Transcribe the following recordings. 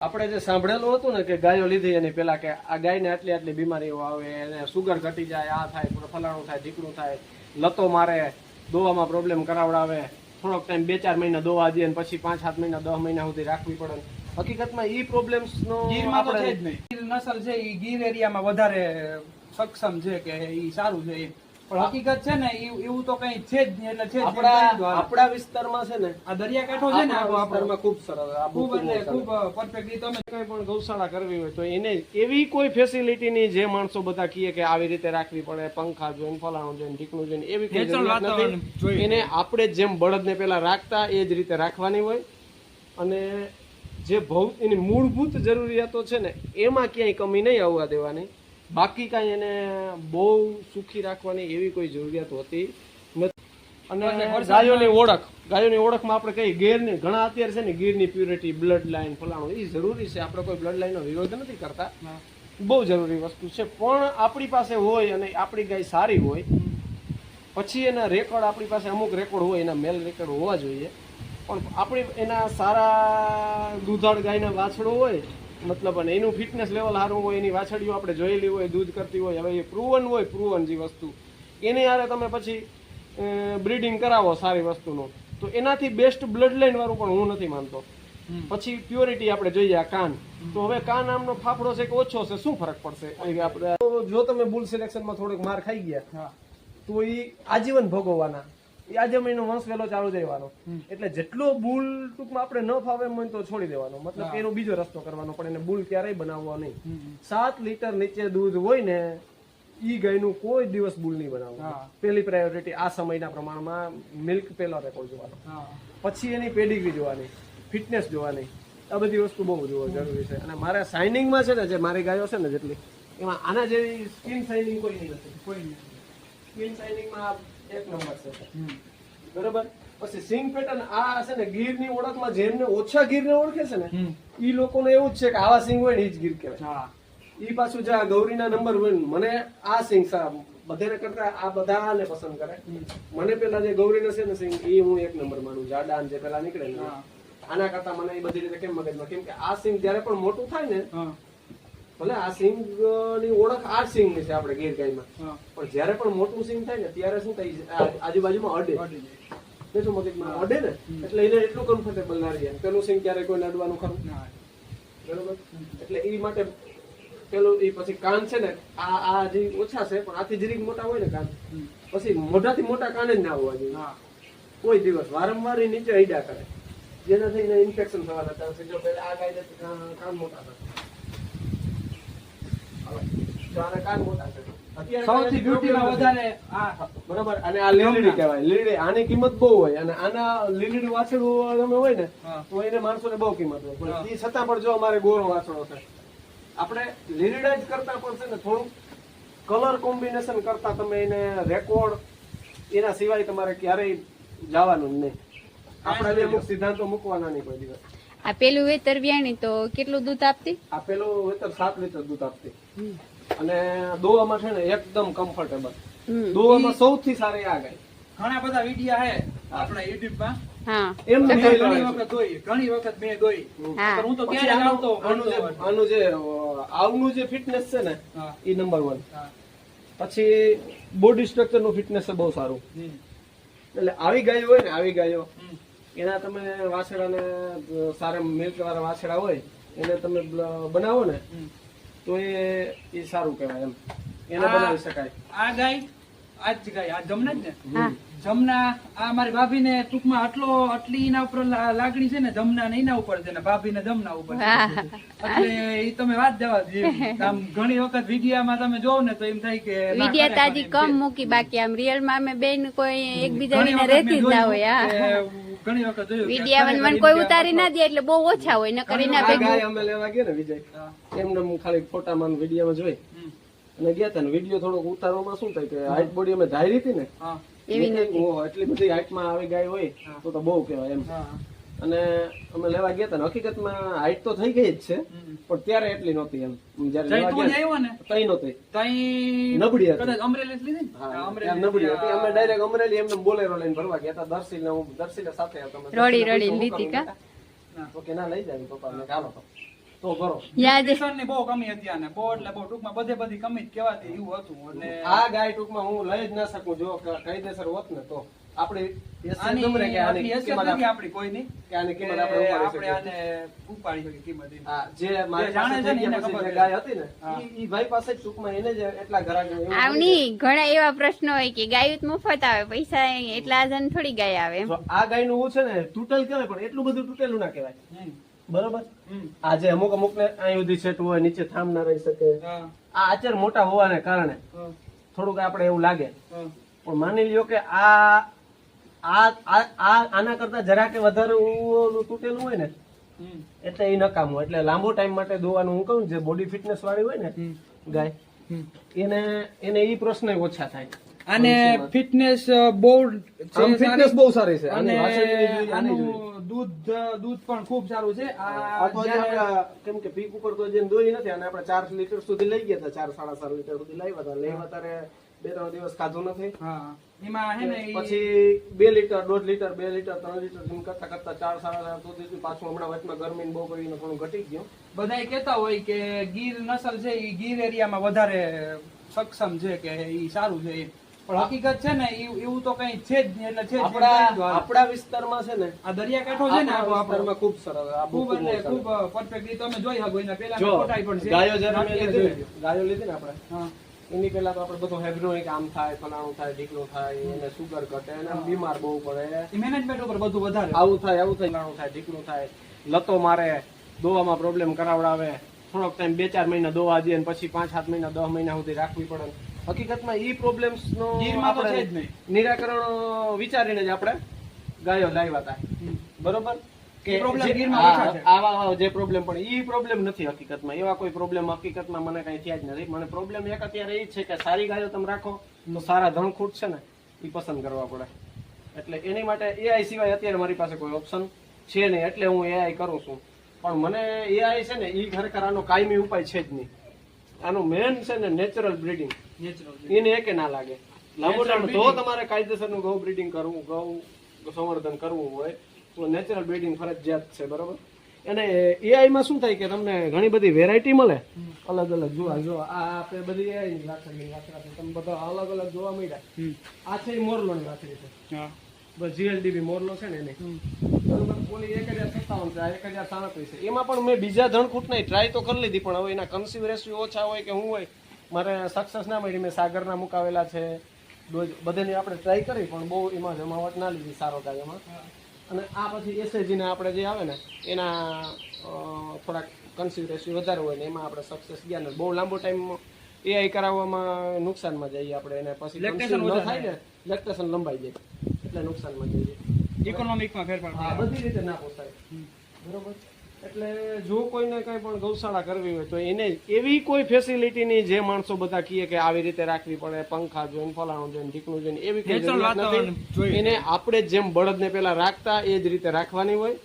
આપણે જે સાંભળેલું હતું ને કે ગાયો લીધી એની પેલા કે આ ગાયને આટલી આટલી બીમારીઓ આવે, એને સુગર ઘટી જાય, આ થાય, ફલાણું થાય, ઢીકણું થાય, લતો મારે, દોવામાં પ્રોબ્લેમ કરાવડાવે, થોડોક ટાઈમ 2-4 મહિના દોવા દે અને પછી 5-7 મહિના 10 મહિના સુધી રાખવી પડે. હકીકતમાં ઈ પ્રોબ્લેમ્સ નો ગીરમાં તો છે જ નહીં. ગીર નસલ છે ઈ ગીર એરિયામાં વધારે સક્ષમ છે કે ઈ સારું છે. પણ હકીકત છે ને એવું તો કઈ છે જ નહીં. એટલે છે આપણા વિસ્તારમાં છે ને આ દરિયાકાંઠો છે ને આપણા વિસ્તારમાં ખૂબ સરસ, ખૂબ એટલે ખૂબ પરફેક્ટલી તમે કઈ પણ ગૌશાળા કરવી હોય તો એને એવી કોઈ ફેસિલિટી ની જે માણસો બધા કહે કે આવી રીતે રાખવી પડે, પંખા જોઈને, ફલાણું જોઈને, ઢીકણું જોઈને, એવી કોઈ જરૂરિયાત નથી. એને આપણે જેમ બળદને પેલા રાખતા એ જ રીતે રાખવાની હોય. અને જે એની મૂળભૂત જરૂરિયાતો છે ને એમાં ક્યાંય કમી નહીં આવવા દેવાની. બાકી કાંઈ એને બહુ સુખી રાખવાની એવી કોઈ જરૂરિયાત હોતી નથી. અને ગાયોની ઓળખમાં આપણે કઈ ગીરની ઘણા અત્યારે છે ને ગીરની પ્યુરિટી, બ્લડ લાઈન, ફલાણું એ જરૂરી છે. આપણે કોઈ બ્લડ લાઈનનો વિરોધ નથી કરતા, બહુ જરૂરી વસ્તુ છે. પણ આપણી પાસે હોય અને આપણી ગાય સારી હોય પછી એના રેકોર્ડ, આપણી પાસે અમુક રેકોર્ડ હોય, એના મેલ રેકોર્ડ હોવા જોઈએ. પણ આપણી એના સારા દૂધાળ ગાયના વાછડો હોય, મતલબ અને એનું ફિટનેસ લેવલ સારું હોય, એની વાછડીઓ આપણે જોયેલી હોય, દૂધ કરતી હોય, હવે એ પ્રૂવન હોય, પ્રૂવન જે વસ્તુ એની હારે તમે પછી બ્રીડિંગ કરાવો સારી વસ્તુનું તો એનાથી બેસ્ટ બ્લડ લાઈન વાળું પણ હું નથી માનતો. પછી પ્યોરિટી આપણે જોઈએ. આ કાન તો હવે કાન આમનો ફાફડો છે કે ઓછો છે, શું ફરક પડશે? આપણે જો તમે બુલ સિલેક્શનમાં થોડોક માર ખાઈ ગયા તો એ આજીવન ભોગવવાના. એ આજે મહિનો વંશ વેલો ચાલુ જવાનો. એટલે જેટલો બુલ ટૂંકમાં આપણે ન ફાવે એમ હોય તો છોડી દેવાનો, મતલબ એનો બીજો રસ્તો કરવાનો. પણ એને બુલ ક્યારેય બનાવવો નહીં. 7 લીટર નીચે દૂધ હોય ને ઈ ગાયનું કોઈ દિવસ બુલ નહીં બનાવવું. પેલી પ્રાયોરિટી આ સમયના પ્રમાણમાં મિલ્ક પેલો રેકોર્ડ જોવાનો, પછી એની પેડિગ્રી જોવાની, ફિટનેસ જોવાની, આ બધી વસ્તુ બહુ જોવા જરૂરી છે. અને મારા શાઇનિંગમાં છે ને જે મારી ગાયો છે ને જેટલી, એમાં આના જેવી સ્કિન શાઇનિંગ કોઈ નહીં નથી. સ્કિન શાઇનિંગમાં એક નંબર છે, બરોબર. પછી સિંગ પેટર્ન આ છે ને ગીરની ઓળખમાં જેમને ઓછા ગીરને ઓળખે છે ને ઈ લોકોને એવું જ છે કે આવા સિંગ હોય ને ઈ જ ગીર કહેવાય. ઈ પાછું જે ગૌરીના નંબર હોય, મને આ સિંગ બધાને કરતા આ બધાને પસંદ કરે. મને પેલા જે ગૌરીના છે ને સિંગ એ હું એક નંબર માનું. જાડા જે પેલા નીકળે ને આના કરતા મને એ બધી રીતે કેમ મગજમાં, કેમ કે આ સિંગ જયારે પણ મોટું થાય ને, ભલે આ સિંગ ની ઓળખ આ સિંગ ની છે આપણે ગીર ગાયમાં, પણ જયારે પણ મોટું સિંગ થાય ને ત્યારે શું થાય, આજુબાજુમાં અડે મગજમાં અડે ને, એટલે એને એટલું કમ્ફર્ટેબલ ના રહે. પેલું સિંગ ક્યારે કોઈ અડવાનું ખરું, બરોબર. એટલે એ માટે પેલું એ પછી કાન છે ને આ જે ઓછા છે પણ આથી જરીક મોટા હોય ને કાન, પછી મોઢાથી મોટા કાન જ ના હોવા જોઈએ કોઈ દિવસ. વારંવાર એ નીચે અડ્યા કરે જેનાથી એને ઇન્ફેક્શન થવાના ચાન્સ છે. જો પેલા આ ગાય કાન મોટા થાય, કાન મોટા છે સૌથી બ્યુટીમાં વધારે બરોબર. અને આ લીલડી કહેવાય. લીલડી આની કિંમત બહુ હોય. અને આના લીલડી વાછડું તમે હોય ને તો એને માણસોને બહુ કિંમત હોય. પણ એ છતાં પણ જો અમારે ગોરો વાછડો છે, આપણે લીલડા જ કરતા પણ છે ને થોડું કલર કોમ્બિનેશન કરતા તમે એને રેકોર્ડ એના સિવાય તમારે ક્યારેય જવાનું જ નહીં. આપણા જે અમુક સિદ્ધાંતો મૂકવાના નહીં કોઈ દિવસ. આ પેલું વેતર વ્યાણી તો કેટલું દૂધ આપતી? આ પેલું વેતર 7 લીટર દૂધ આપતી. અને દોવામાં છે ને એકદમ કમ્ફર્ટેબલ. દોવામાં સૌથી સારી આ ગાય. ઘણા બધા વિડિયા હે આપણા યુટ્યુબમાં. ઘણી વખત મેં દોઈ. હું તો ક્યારે આવતો આનું જે આવનું જે ફિટનેસ છે ને એ નંબર 1. પછી બોડી સ્ટ્રક્ચર નું ફિટનેસ બહુ સારું. એટલે આવી ગાયો હોય ને, આવી ગાયો એના તમે વાછડાને સારા મિલ્ક વાળા વાછડા હોય એને તમે બનાવો ને તો એ સારું કહેવાય. એમ એને બનાવી શકાય. આ ગાય આ જ ગાય, આ જમના જ ને, જમના આ મારી ભાભીને ટૂંકમાં આટલી એના ઉપર લાગણી છે ને, જમના ને એના ઉપર છે ને, ભાભીને જમના ઉપર. એટલે એ તમે વાત જવા દે. આમ ઘણી વખત વિડીયામાં તમે જોવો ને તો એમ થાય કે વિડીયા તાજી કમ મૂકી, બાકી આમ રિયલ માં અમે બેન કોઈ એકબીજા વિના રહેતી જ ના હોય. ઘણી વખત જોયું વિડીયા કોઈ ઉતારી ના દે એટલે બહુ ઓછા હોય. નકર એના ભેગું અમે લેવા ગયા ને વિજય, એમને ખાલી ફોટામાં વિડીયામાં જોઈ અને ગયા હતા ને, વિડીયો થોડોક ઉતારવામાં શું થાય કે હાઈટ બોડી અમે ધારી હતી ને એટલી બધી હાઈટમાં આવી ગાય હોય તો બહુ કહેવાય એમ. અને અમે લેવા ગયા હતા, હકીકતમાં હાઈટ તો થઈ ગઈ જ છે પણ ત્યારે એટલી નહોતી એમ. જયારે તઈ નહોતી, નબળી હતી, અમરેલી લીધી નબળી હતી. અમે ડાયરેક્ટ અમરેલી એમને બોલેરો લઈને ભરવા ગયા હતા. દર્શીને સાથે રડી લીધી કા તો કે ના લઈ જાય પપ્પા ને ચાલો. તો તો ભરો. યાદ ન્યુટ્રિશનની બહુ કમી હતી આને, બહુ એટલે બહુ ટૂંકમાં બધી કમી જ કહેવાતી એવું હતું. એટલે આ ગાય ટૂંકમાં હું લઈ જ ના શકું જો કાયદેસર હોત ને તો આપણે આની આટલી હેસિયત નથી આપણી કોઈની કે આપણે આને ઉપાડી શકીએ કિંમત એની. જે મારી જે જાણે પાસે છે ને થઈ ગયા એને પછી ખબર જે છે. ગાય હતી ને ઈ ભાઈ પાસે જ ટૂંકમાં એને જ એટલા ઘરાક આવની ઘણા એવા પ્રશ્નો હોય કે ગાયું જ મફત આવે, પૈસા એટલા જણ થોડી ગાય આવે એમ. આ ગાય નું છે ને તૂટેલ કહેવાય પણ એટલું બધું તૂટેલું ના કહેવાય. હમ. બરોબર. હમ. આજે અમુક ને અહીં સુધી સેટું હોય, નીચે થામ ના રહી શકે. હા. આ આચર મોટા હોવાને કારણે હા. થોડુંક આપણે એવું લાગે, હા. પણ માની લ્યો કે આના કરતા જરા કે વધારે ઓલું તૂટેલું હોય ને હમ. એટલે એ નકામું. એટલે લાંબો ટાઈમ માટે દોવાનું હું કહું, જે બોડી ફિટનેસ વાળી હોય ને હમ. ગાય હમ. એને ઈ પ્રશ્ન ઓછા થાય. અને ફિટનેસ બહુ આમ ફિટનેસ બહુ સારી છે અને અને વાસળીની જોઈએ, આની જોઈએ. આનું દૂધ પણ ખૂબ સારું છે. આ તો હજી આપણે કેમ કે પીક ઉપર તો જેમ દોઈ નથી, અને આપણે 4 લીટર સુધી લઈ ગયા હતા, 4-4.5 લીટર સુધી લાવ્યા હતા. લેવા તારે 2-3 દિવસ ખાધું નથી. હા, એમાં હે ને પછી 2 લીટર 1.5 લીટર 2 લીટર 3 લીટર જેમ કરતા 4-4.5 સુધી પાછું હમણાં વચમાં ગરમી બહુ કરીને થોડું ઘટી ગયું. બધાય કહેતા હોય કે ગીર નસલ છે એ ગીર એરિયામાં વધારે સક્ષમ છે કે ઈ સારું છે એમ. પણ હકીકત છે ને એવું તો કઈ છે જ નહીં. એટલે છે જ નહીં. આપણા વિસ્તારમાં છે ને આ દરિયાકાંઠો છે ને આપણા આપણો વિસ્તારમાં ખૂબ સરસ આ બહુ ખૂબ એટલે સરસ. ખૂબ પરફેક્ટલી તમે જોઈ શકો. એના પેલા જો ફોટાઈ પણ છે. ગાયો જ્યારે મેં લીધી ને, ગાયો લીધી ને આપણે હા. એની પહેલા તો આપણે બધું હેબ્રોનિક આમ થાય, ફલાણું થાય, ઢીકણું થાય, એને સુગર ઘટે, એને બીમાર બહુ પડે, એ મેનેજમેન્ટ ઉપર બધું વધારે આવું થાય, ફલાણું થાય, ઢીકણું થાય, લતો મારે, દોવામાં પ્રોબ્લેમ કરાવડાવે, થોડોક ટાઈમ 2-4 મહિના દોવા દે અને પછી 5-7 મહિના 10 મહિના સુધી રાખવી પડે. હકીકતમાં ઈ પ્રોબ્લેમ્સ નો ગીરમાં તો છે જ આપણે નહીં. નિરાકરણ વિચારીને જ આપણે ગાયો લાવ્યા હતા. બરોબર કે એ problem જે- ગીરમાં ઓછા છે. આવા જે પ્રોબ્લેમ પણ ઈ પ્રોબ્લેમ નથી હકીકતમાં. એવા કોઈ પ્રોબ્લેમ હકીકતમાં મને કઈ થયા જ નથી. મને પ્રોબ્લેમ એક અત્યારે એ છે કે સારી ગાયો તમે રાખો તો સારા ધણખૂટ છે ને એ પસંદ કરવા પડે. એટલે એની માટે એઆઈ સિવાય અત્યારે મારી પાસે કોઈ ઓપ્શન છે નહીં. એટલે હું એઆઈ કરું છું. પણ મને એઆઈ છે ને એ ખરેખર આનો કાયમી ઉપાય છે જ નહીં. આનું મેન છે ને નેચરલ બ્રીડિંગ. નેચરલ એને એકે ના લાગે. લાંબો ટાઈમ જો તમારે કાયદેસરનું ગૌ બ્રીડિંગ કરવું, ગૌ સંવર્ધન કરવું હોય તો નેચરલ બ્રીડિંગ ફરજિયાત છે. બરોબર. અને એઆઈ માં શું થાય કે તમને ઘણી બધી વેરાયટી મળે અલગ અલગ. જો આ આપણે બધી એઆઈ ની વાછરડી છે, તમે બધા અલગ અલગ જોવા મળ્યા. આ છે મોરલો ની વાછરડી છે. હા. બસ જીએલડીબી મોરલો છે ને એને. બરોબર. ઓલી 1057 છે, આ 1037 છે. એમાં પણ મેં બીજા ધણકૂટ નહીં ટ્રાય તો કરી લીધી, પણ હવે એના કન્સીવ રેશિયો ઓછા હોય કે હું હોય મારે સક્સેસ ના મળી. મેં સાગરના મુકાવેલા છે, બધાની આપણે ટ્રાય કરી પણ બહુ એમાં જમાવટ ના લીધી સારો થાય એમાં. અને આ પછી એસએજી ને આપણે જે આવે ને એના થોડાક કન્સીવ રેશિયો વધારે હોય ને એમાં આપણે સક્સેસ ગયા ને બહુ લાંબો ટાઈમ એઆઈ કરાવવામાં નુકસાનમાં જઈએ આપણે. એને પછી conceive ન થાય ને લેક્ટેશન લંબાઈ જાય એટલે નુકસાનમાં જઈએ. ઇકોનોમિકમાં ફેરફાર હા, થાય. બધી રીતે ના પોસાય. બરોબર. એટલે જો કોઈને કઈ પણ ગૌશાળા કરવી હોય તો એને એવી કોઈ ફેસિલિટી નહીં જે માણસો બધા કહે કે આવી રીતે રાખવી પડે, પંખા જોઈને, ફલાણું જોઈને, ઢીકણું જોઈને, એવી કોઈ Natural જરૂરિયાત વાતાવરણ નથી. જોઈએ. એને આપણે જેમ બળદને પેલા રાખતા એ જ રીતે રાખવાની હોય.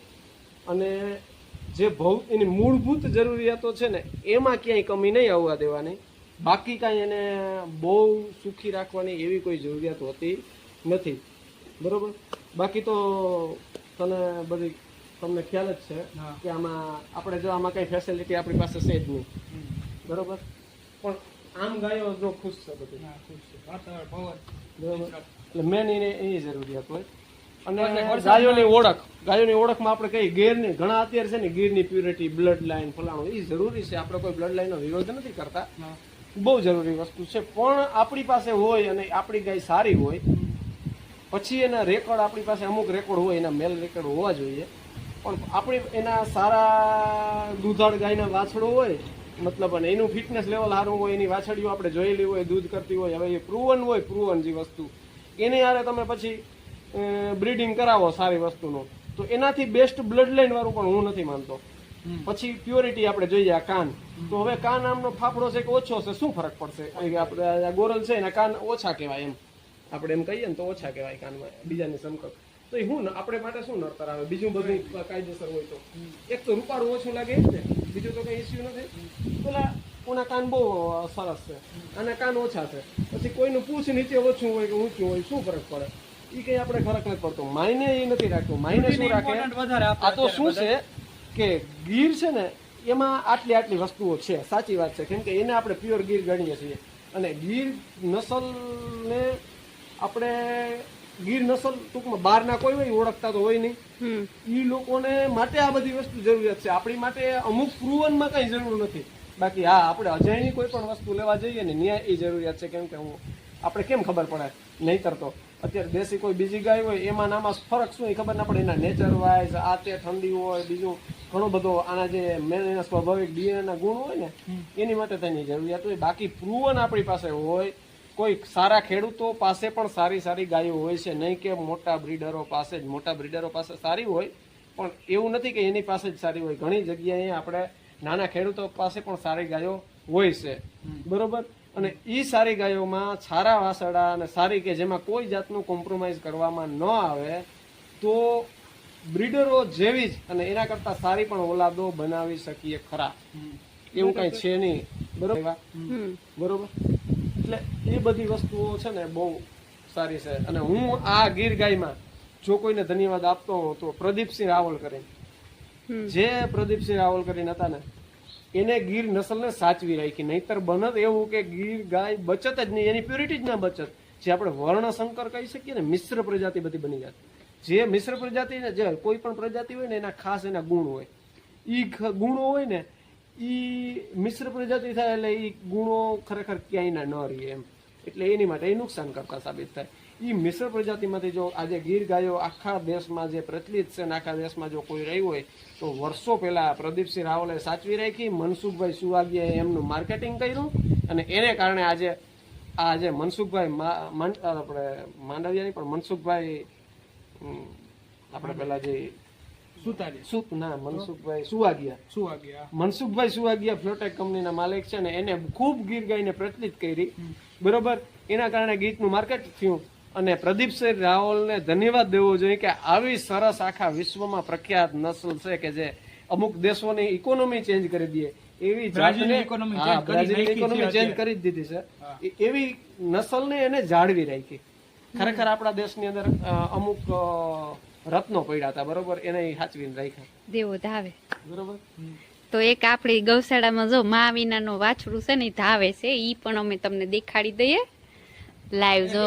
અને જે એની મૂળભૂત જરૂરિયાતો છે ને એમાં ક્યાંય કમી નહીં આવવા દેવાની. બાકી કાંઈ એને બહુ સુખી રાખવાની એવી કોઈ જરૂરિયાત હોતી નથી. બરોબર. બાકી તો તમને ખ્યાલ જ છે હા. કે આમાં આપણે જો આમાં કઈ ફેસિલિટી આપણી પાસે છે જ નહીં. બરોબર. પણ આમ ગાયો જો ખુશ છે બધી. હા, ખુશ છે. વાતાવરણ, પવન. બરોબર. એટલે મેન એની જરૂરિયાત હોય. અને એટલે વરસાદમાં- ગાયોની ઓળખમાં આપણે કઈ ગીરની ઘણા અત્યારે છે ને ગીરની પ્યુરિટી, બ્લડ લાઈન, ફલાણું એ જરૂરી છે. આપણે કોઈ બ્લડ લાઈનનો વિરોધ નથી કરતા, હા. બહુ જરૂરી વસ્તુ છે. પણ આપણી પાસે હોય અને આપણી ગાય સારી હોય પછી એના રેકોર્ડ આપણી પાસે અમુક રેકોર્ડ હોય, એના મેલ રેકોર્ડ હોવા જોઈએ. પણ આપણી એના સારા દૂધાળ ગાયના વાછડો હોય, મતલબ અને એનું ફિટનેસ લેવલ સારું હોય, એની વાછડીઓ આપણે જોયેલી હોય, દૂધ કરતી હોય, હવે એ પ્રૂવન જે વસ્તુ એની હારે તમે પછી બ્રીડિંગ કરાવો સારી વસ્તુનું તો એનાથી બેસ્ટ બ્લડ લાઈન વાળું પણ હું નથી માનતો. પછી પ્યોરિટી આપણે જોઈએ. આ કાન તો હવે કાન આમનો ફાફડો છે કે ઓછો છે શું ફરક પડશે? આપણે આ ગોરલ છે એના કાન ઓછા કહેવાય, એમ આપણે એમ કહીએ ને તો ઓછા કહેવાય કાનમાં બીજાની સમકક્ષ. તો એ હું આપણે માટે શું નડતર આવે? બીજું બધું કાયદેસર હોય તો એક તો રૂપાળું ઓછું લાગે જ ને, બીજું તો કઈ ઇસ્યુ નથી. પેલા કોના કાન બહુ સરસ છે, આના કાન ઓછા છે. પછી કોઈનું પૂછ નીચે ઓછું હોય કે ઊંચું હોય શું ફરક પડે? એ કઈ આપણે ફરક નથી પડતો. માયને એ નથી રાખતું. માયને શું રાખે? Important વધારે આપે આ તો શું છે કે ગીર છે ને એમાં આટલી વસ્તુઓ છે, સાચી વાત છે, કેમ કે એને આપણે પ્યોર ગીર ગણીએ છીએ. અને ગીર નસલને આપણે ગીર નસલ ટૂંકમાં બહારના કોઈ હોય ઓળખતા તો હોય નહીં. ઈ લોકોને માટે આ બધી વસ્તુ જરૂરિયાત છે. આપણી માટે અમુક પ્રુવનમાં કઈ જરૂર નથી. બાકી હા, આપણે અજાયની કોઈ પણ વસ્તુ લેવા જઈએ ને ન્યાય એ જરૂરિયાત છે. કેમ કે આપણે કેમ ખબર પડે? નહીતર તો અત્યારે દેશી કોઈ બીજી ગાય હોય એમાં નામાં ફરક શું એ ખબર ના પડે. એના નેચર વાઇઝ આ તે ઠંડી હોય, બીજું ઘણો બધો આના જે મેન સ્વાભાવિક ડીએનએ ના ગુણ હોય ને એની માટે તેની જરૂરિયાત હોય. બાકી પ્રુવન આપણી પાસે હોય. કોઈ સારા ખેડૂતો પાસે પણ સારી ગાયો હોય છે, નહીં કે મોટા બ્રીડરો પાસે સારી હોય, પણ એવું નથી કે એની પાસે જ સારી હોય. ઘણી જગ્યાએ આપણે નાના ખેડૂતો પાસે પણ સારી ગાયો હોય છે, બરોબર. અને ઈ સારી ગાયોમાં સારા વાસડા અને સારી કે જેમાં કોઈ જાતનું કોમ્પ્રોમાઇઝ કરવામાં ન આવે તો બ્રીડરો જેવી જ અને એના કરતા સારી પણ ઓલાદો બનાવી શકીએ ખરા. એવું કઈ છે નહીં, બરોબર. એટલે એ બધી વસ્તુઓ છે ને બહુ સારી છે. અને હું આ ગીર ગાયમાં જો કોઈને ધન્યવાદ આપતો હોઉં તો પ્રદીપસિંહ રાવલ કરીને, જે પ્રદીપસિંહ રાવલ કરીને હતા ને એને ગીર નસલને સાચવી રાખી. નહીતર બનત એવું કે ગીર ગાય બચત જ નહીં, એની પ્યોરિટી જ ના બચત. જે આપણે વર્ણશંકર કહી શકીએ ને, મિશ્ર પ્રજાતિ બધી બની જાય. જે મિશ્ર પ્રજાતિ ને જે કોઈ પણ પ્રજાતિ હોય ને એના ખાસ એના ગુણ હોય. ઈ ગુણો હોય ને ઈ મિશ્ર પ્રજાતિ થાય એટલે ઈ ગુણો ખરેખર ક્યાંય ના ન રહે એમ. એટલે એની માટે એ નુકસાન કરતા સાબિત થાય. ઈ મિશ્ર પ્રજાતિમાંથી જો આજે ગીર ગાયો આખા દેશમાં જે પ્રચલિત છે ને આખા દેશમાં જો કોઈ રહી હોય તો વર્ષો પહેલા પ્રદીપસિંહ રાવલે સાચવી રાખી. મનસુખભાઈ સુવાગીયાએ એમનું માર્કેટિંગ કર્યું અને એને કારણે આજે મનસુખભાઈ આપણે માંડવિયાની પણ મનસુખભાઈ આપણે પેલા જે મનસુખભાઈ સુવાગીયા ફ્લોટેક કંપનીના માલિક છે ને એને ખૂબ ગીર ગાયને પ્રચલિત કરી, બરોબર. એના કારણે ગીતનું માર્કેટ થયું. અને પ્રદીપસિંહ રાવલને ધન્યવાદ દેવો જોઈએ કે આવી સરસ આખા વિશ્વમાં પ્રખ્યાત નસલ છે કે જે અમુક દેશોની ઇકોનોમી ચેન્જ કરી દે એવી બ્રાઝિલની ઇકોનોમી ચેન્જ કરી જ દીધી છે. એવી નસલને એને જાળવી રાખી. ખરેખર આપણા દેશની અંદર અમુક રત્નો પડ્યા હતા, બરોબર, એને સાચવીને રાખ્યા. દેવો ધાવે, બરોબર. તો એક આપણી ગૌશાળામાં જો મા વિનાનો વાછડું છે ને ધાવે છે, ઈ પણ અમે તમને દેખાડી દઈએ લાઈવ. જો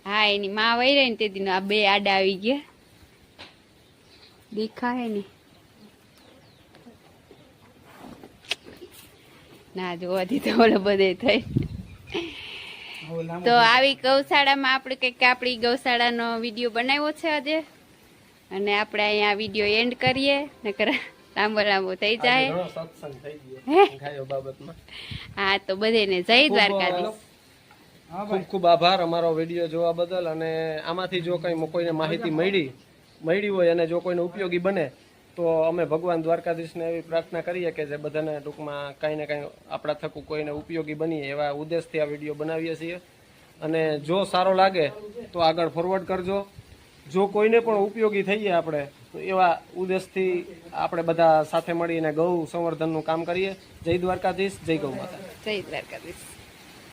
હા, એની માં વહી રહી ને તેથી આ બે આડા આવી ગયા દેખાય ને ના જોવાથી તો ઓલો બધે થઈ. તો આવી ગૌશાળામાં આપણે કંઈક આપણી ગૌશાળાનો વિડીયો બનાવ્યો છે આજે, અને આપણે અહીંયા વિડીયો એન્ડ કરીએ નકર લાંબો થઈ જાય. હા, તો બધાને જય દ્વારકાધીશ. ખૂબ ખૂબ આભાર અમારો વિડીયો જોવા બદલ. અને આમાંથી જો કઈ કોઈને માહિતી મળી હોય અને જો કોઈને ઉપયોગી બને તો અમે ભગવાન દ્વારકાધીશને એવી પ્રાર્થના કરીએ કે જે બધાને ટૂંકમાં કાંઈ ને કાંઈ આપણા થકું કોઈને ઉપયોગી બનીએ એવા ઉદ્દેશથી આ વિડીયો બનાવીએ છીએ. અને જો સારો લાગે તો આગળ ફોરવર્ડ કરજો. જો કોઈને પણ ઉપયોગી થઈએ આપણે તો એવા ઉદ્દેશથી આપણે બધા સાથે મળીને ગૌ સંવર્ધનનું કામ કરીએ. જય દ્વારકાધીશ, જય ગૌ માતા. જય દ્વારકાધીશ.